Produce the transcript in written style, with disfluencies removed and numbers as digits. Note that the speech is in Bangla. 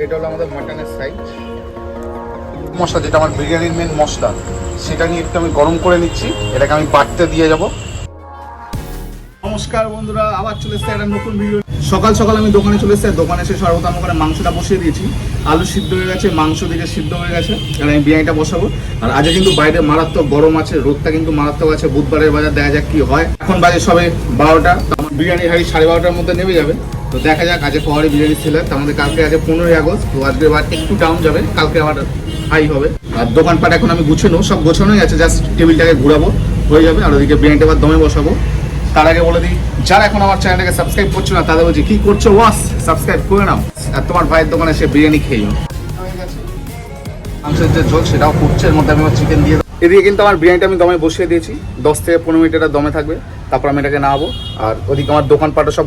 এটা হলো আমাদের মাটনের সাইজ মশলা, যেটা আমার বিরিয়ানির মেন মশলা, সেটা নিয়ে একটু আমি গরম করে নিচ্ছি। এটাকে আমি বাটতে দিয়ে যাব। নমস্কার বন্ধুরা, আবার চলে এসেছে একটা নতুন ভিডিও। সকাল সকাল আমি দোকানে চলে এসেছি। দোকানে এসে সর্বপ্রথম করে মাংসটা বসিয়ে দিয়েছি। আলু সিদ্ধ হয়ে গেছে, মাংস দিকে সিদ্ধ হয়ে গেছে, আর আমি বিরিয়ানিটা বসাবো। আর আজকে কিন্তু বাইরে মারাত্মক গরম আছে, রোদটা কিন্তু মারাত্মক আছে। বুধবারের বাজার দেখা যাক কি হয়। এখন বাজে সবে 12টা, আমার বিরিয়ানি হাড়ি 12:30টার মধ্যে নেমে যাবে। তো দেখা যাক, আজকে পাওয়ারি বিরিয়ানি ছিল। আমাদের কালকে আছে 15ই আগস্ট। তো আজকে আবার একটু ডাউন যাবে, কালকে আবার হাই হবে। আর দোকানপাট এখন আমি গুছানো, সব গোছানোই আছে, জাস্ট টেবিলটাকে ঘুরাবো, হয়ে যাবে। আর ওদিকে বিরিয়ানিটা আবার দমে বসাবো। তার আগে বলে দিই, যারা এখন আমার চ্যানেলটাকে সাবস্ক্রাইব করছো না তাদের বলছি কি করছো, ওয়াস সাবস্ক্রাইব করে নাও। আর তোমার ভাইয়ের দোকানে এসে বিরিয়ানি খেয়ে যাও। মাংসের যে ঝোল সেটাও ফুটছে, এর মধ্যে আমি চিকেন দিয়ে। এদিকে কিন্তু আমার বিরিয়ানিটা আমি দমে বসিয়ে দিয়েছি। 10 থেকে 15 মিনিট এটা দমে থাকবে, তারপর আমি এটাকে নামাবো। আর ওদিকে আমার দোকানপাটও সব